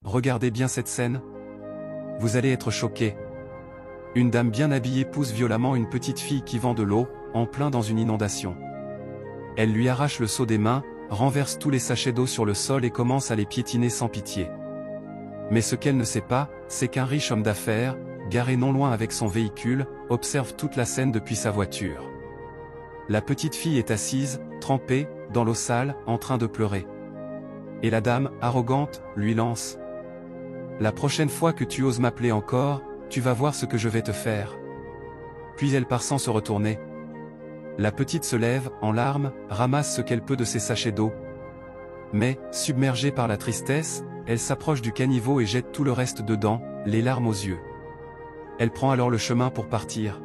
regardez bien cette scène. Vous allez être choqués. Une dame bien habillée pousse violemment une petite fille qui vend de l'eau, en plein dans une inondation. Elle lui arrache le seau des mains, renverse tous les sachets d'eau sur le sol et commence à les piétiner sans pitié. Mais ce qu'elle ne sait pas, c'est qu'un riche homme d'affaires, garé non loin avec son véhicule, observe toute la scène depuis sa voiture. La petite fille est assise, trempée, dans l'eau sale, en train de pleurer. Et la dame, arrogante, lui lance: « La prochaine fois que tu oses m'appeler encore, tu vas voir ce que je vais te faire. » Puis elle part sans se retourner. La petite se lève, en larmes, ramasse ce qu'elle peut de ses sachets d'eau. Mais, submergée par la tristesse, elle s'approche du caniveau et jette tout le reste dedans, les larmes aux yeux. Elle prend alors le chemin pour partir.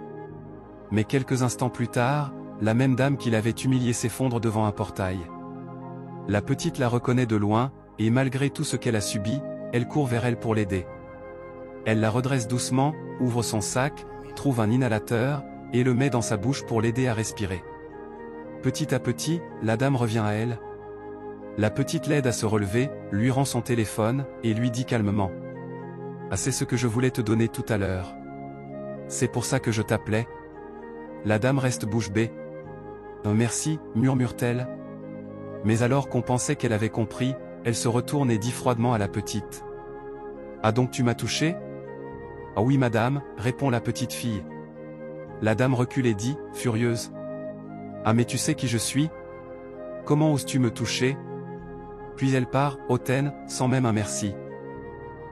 Mais quelques instants plus tard, la même dame qui l'avait humiliée s'effondre devant un portail. La petite la reconnaît de loin, et malgré tout ce qu'elle a subi, elle court vers elle pour l'aider. Elle la redresse doucement, ouvre son sac, trouve un inhalateur, et le met dans sa bouche pour l'aider à respirer. Petit à petit, la dame revient à elle. La petite l'aide à se relever, lui rend son téléphone, et lui dit calmement: « Ah, c'est ce que je voulais te donner tout à l'heure. C'est pour ça que je t'appelais. » La dame reste bouche bée. « Merci, » murmure-t-elle. Mais alors qu'on pensait qu'elle avait compris, elle se retourne et dit froidement à la petite: « Ah, donc tu m'as touché ? » « Ah oui madame, » répond la petite fille. La dame recule et dit, furieuse: « Ah mais tu sais qui je suis ? Comment oses-tu me toucher ?» Puis elle part, hautaine, sans même un merci.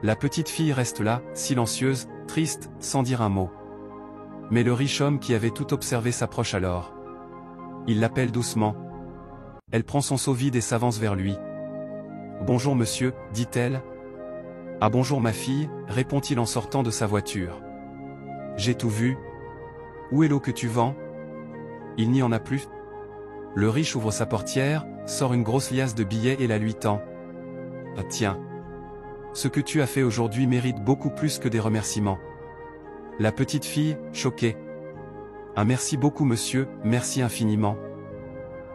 La petite fille reste là, silencieuse, triste, sans dire un mot. Mais le riche homme qui avait tout observé s'approche alors. Il l'appelle doucement. Elle prend son seau vide et s'avance vers lui. « Bonjour monsieur, » dit-elle. « Ah bonjour ma fille, » répond-il en sortant de sa voiture. « J'ai tout vu. Où est l'eau que tu vends ? Il n'y en a plus. » Le riche ouvre sa portière, sort une grosse liasse de billets et la lui tend. « Ah tiens. Ce que tu as fait aujourd'hui mérite beaucoup plus que des remerciements. » La petite fille, choquée. « Ah merci beaucoup monsieur, merci infiniment. »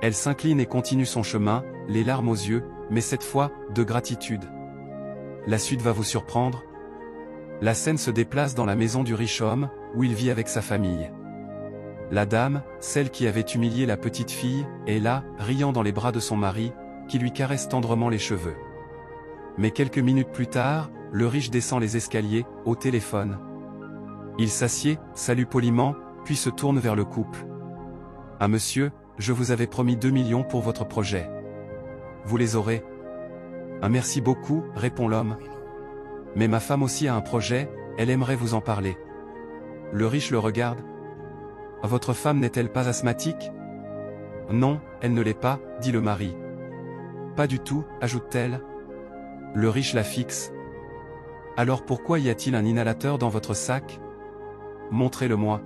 Elle s'incline et continue son chemin, les larmes aux yeux, mais cette fois, de gratitude. La suite va vous surprendre. La scène se déplace dans la maison du riche homme, où il vit avec sa famille. La dame, celle qui avait humilié la petite fille, est là, riant dans les bras de son mari, qui lui caresse tendrement les cheveux. Mais quelques minutes plus tard, le riche descend les escaliers, au téléphone. Il s'assied, salue poliment, puis se tourne vers le couple. « Ah monsieur, je vous avais promis 2 millions pour votre projet. Vous les aurez ? » « Ah merci beaucoup, » répond l'homme. « Mais ma femme aussi a un projet, elle aimerait vous en parler. » Le riche le regarde. « Votre femme n'est-elle pas asthmatique ? » « Non, elle ne l'est pas, » dit le mari. « Pas du tout, » ajoute-t-elle. Le riche la fixe. « Alors pourquoi y a-t-il un inhalateur dans votre sac ? Montrez-le-moi. »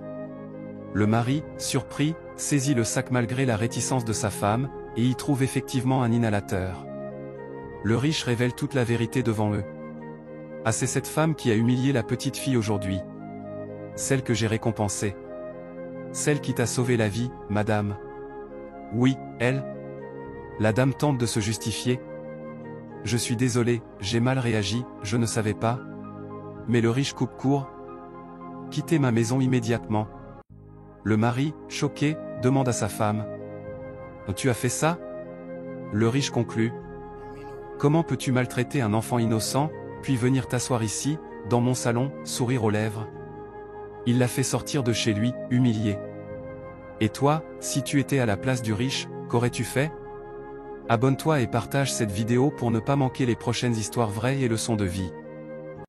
Le mari, surpris, saisit le sac malgré la réticence de sa femme, et y trouve effectivement un inhalateur. Le riche révèle toute la vérité devant eux. « Ah c'est cette femme qui a humilié la petite fille aujourd'hui. Celle que j'ai récompensée. Celle qui t'a sauvé la vie, madame. » « Oui, elle. » La dame tente de se justifier. « Je suis désolé, j'ai mal réagi, je ne savais pas. » Mais le riche coupe court. « Quittez ma maison immédiatement. » Le mari, choqué, demande à sa femme. « Tu as fait ça ?» Le riche conclut. « Comment peux-tu maltraiter un enfant innocent, puis venir t'asseoir ici, dans mon salon, sourire aux lèvres ?» Il l'a fait sortir de chez lui, humilié. Et toi, si tu étais à la place du riche, qu'aurais-tu fait ? Abonne-toi et partage cette vidéo pour ne pas manquer les prochaines histoires vraies et leçons de vie.